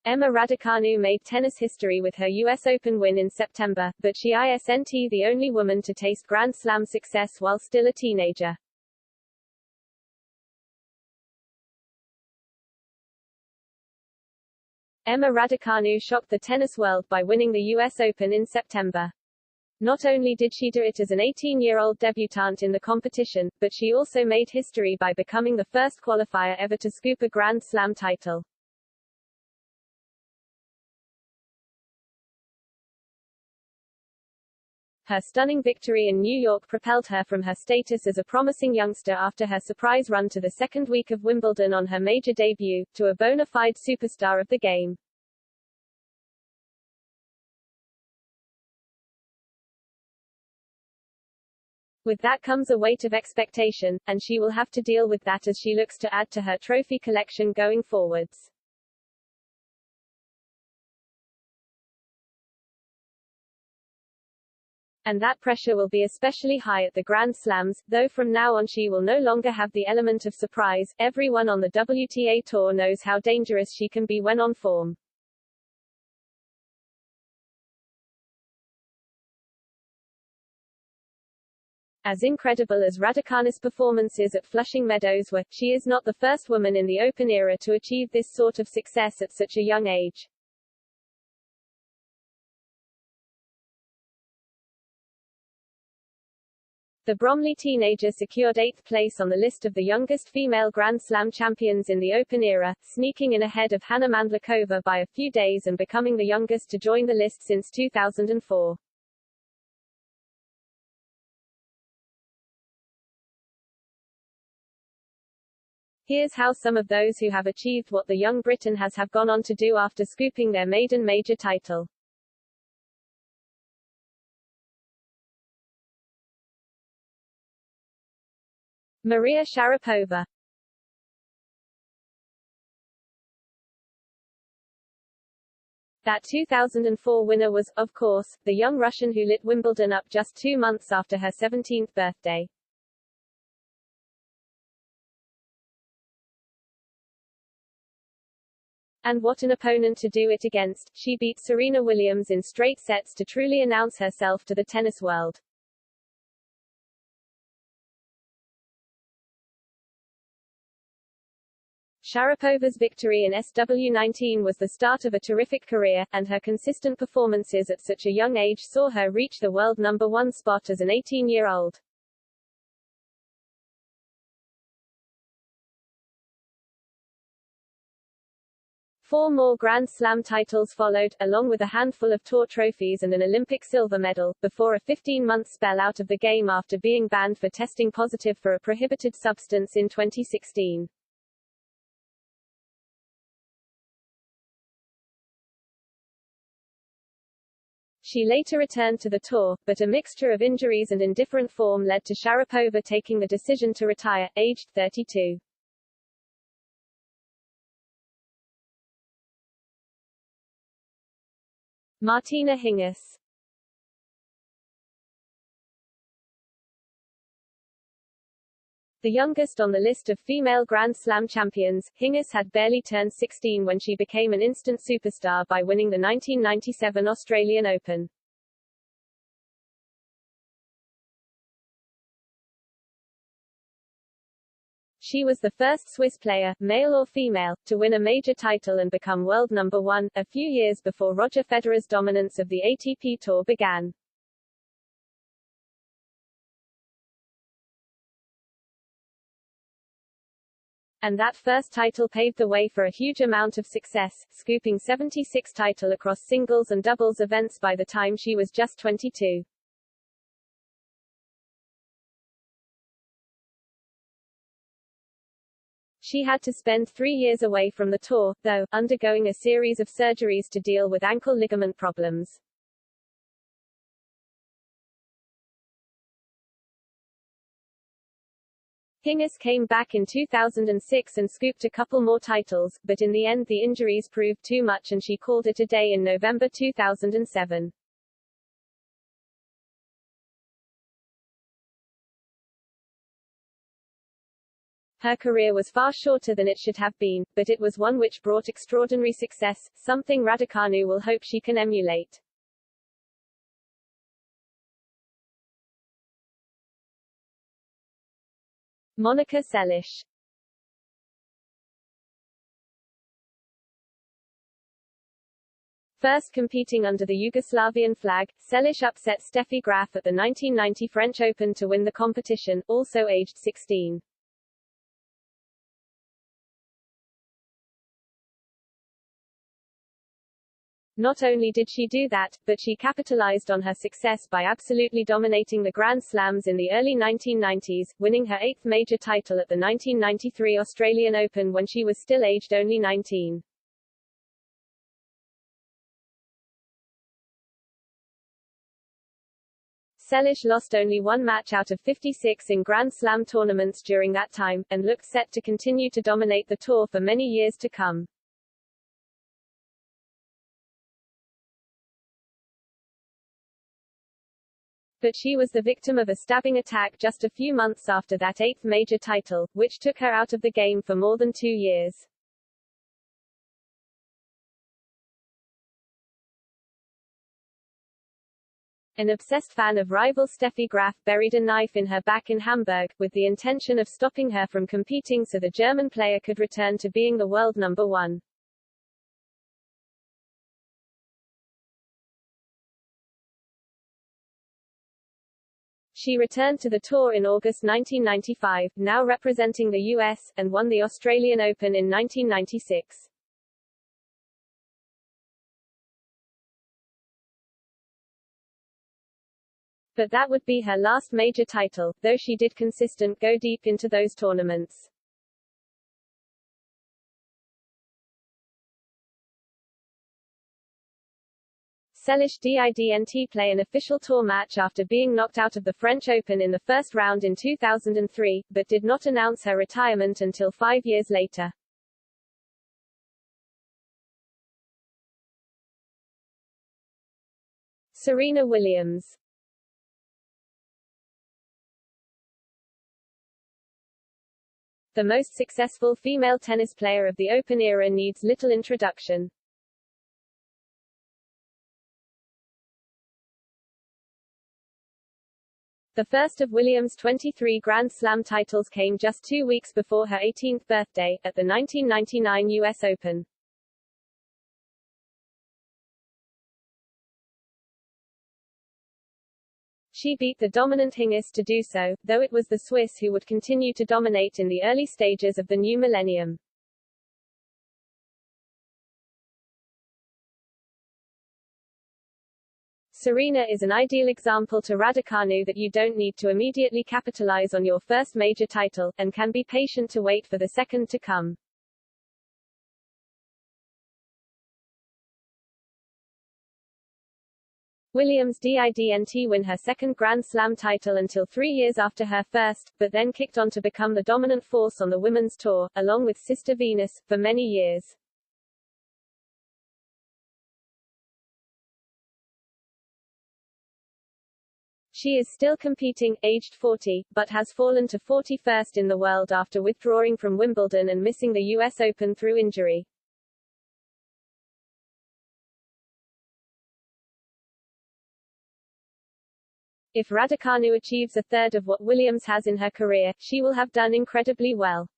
Emma Raducanu made tennis history with her US Open win in September, but she isn't the only woman to taste Grand Slam success while still a teenager. Emma Raducanu shocked the tennis world by winning the US Open in September. Not only did she do it as an 18-year-old debutante in the competition, but she also made history by becoming the first qualifier ever to scoop a Grand Slam title. Her stunning victory in New York propelled her from her status as a promising youngster after her surprise run to the second week of Wimbledon on her major debut, to a bona fide superstar of the game. With that comes a weight of expectation, and she will have to deal with that as she looks to add to her trophy collection going forwards. And that pressure will be especially high at the Grand Slams, though from now on she will no longer have the element of surprise. Everyone on the WTA Tour knows how dangerous she can be when on form. As incredible as Raducanu's performances at Flushing Meadows were, she is not the first woman in the Open era to achieve this sort of success at such a young age. The Bromley teenager secured 8th place on the list of the youngest female Grand Slam champions in the Open era, sneaking in ahead of Hana Mandlikova by a few days and becoming the youngest to join the list since 2004. Here's how some of those who have achieved what the young Briton has have gone on to do after scooping their maiden major title. Maria Sharapova. That 2004 winner was, of course, the young Russian who lit Wimbledon up just 2 months after her 17th birthday. And what an opponent to do it against. She beat Serena Williams in straight sets to truly announce herself to the tennis world. Sharapova's victory in SW19 was the start of a terrific career, and her consistent performances at such a young age saw her reach the world #1 spot as an 18-year-old. Four more Grand Slam titles followed, along with a handful of tour trophies and an Olympic silver medal, before a 15-month spell out of the game after being banned for testing positive for a prohibited substance in 2016. She later returned to the tour, but a mixture of injuries and indifferent form led to Sharapova taking the decision to retire, aged 32. Martina Hingis. The youngest on the list of female Grand Slam champions, Hingis had barely turned 16 when she became an instant superstar by winning the 1997 Australian Open. She was the first Swiss player, male or female, to win a major title and become world #1, a few years before Roger Federer's dominance of the ATP Tour began. And that first title paved the way for a huge amount of success, scooping 76 titles across singles and doubles events by the time she was just 22. She had to spend 3 years away from the tour, though, undergoing a series of surgeries to deal with ankle ligament problems. Hingis came back in 2006 and scooped a couple more titles, but in the end the injuries proved too much and she called it a day in November 2007. Her career was far shorter than it should have been, but it was one which brought extraordinary success, something Raducanu will hope she can emulate. Monica Seles. First competing under the Yugoslavian flag, Seles upset Steffi Graf at the 1990 French Open to win the competition, also aged 16. Not only did she do that, but she capitalized on her success by absolutely dominating the Grand Slams in the early 1990s, winning her 8th major title at the 1993 Australian Open when she was still aged only 19. Seles lost only one match out of 56 in Grand Slam tournaments during that time, and looked set to continue to dominate the tour for many years to come. But she was the victim of a stabbing attack just a few months after that 8th major title, which took her out of the game for more than 2 years. An obsessed fan of rival Steffi Graf buried a knife in her back in Hamburg, with the intention of stopping her from competing so the German player could return to being the world number one. She returned to the tour in August 1995, now representing the US, and won the Australian Open in 1996. But that would be her last major title, though she did consistent go deep into those tournaments. Seles didn't play an official tour match after being knocked out of the French Open in the first round in 2003, but did not announce her retirement until 5 years later. Serena Williams. The most successful female tennis player of the Open era needs little introduction. The first of Williams' 23 Grand Slam titles came just 2 weeks before her 18th birthday, at the 1999 US Open. She beat the dominant Hingis to do so, though it was the Swiss who would continue to dominate in the early stages of the new millennium. Serena is an ideal example to Raducanu that you don't need to immediately capitalize on your first major title, and can be patient to wait for the second to come. Williams didn't win her second Grand Slam title until 3 years after her first, but then kicked on to become the dominant force on the women's tour, along with sister Venus, for many years. She is still competing, aged 40, but has fallen to 41st in the world after withdrawing from Wimbledon and missing the US Open through injury. If Raducanu achieves a third of what Williams has in her career, she will have done incredibly well.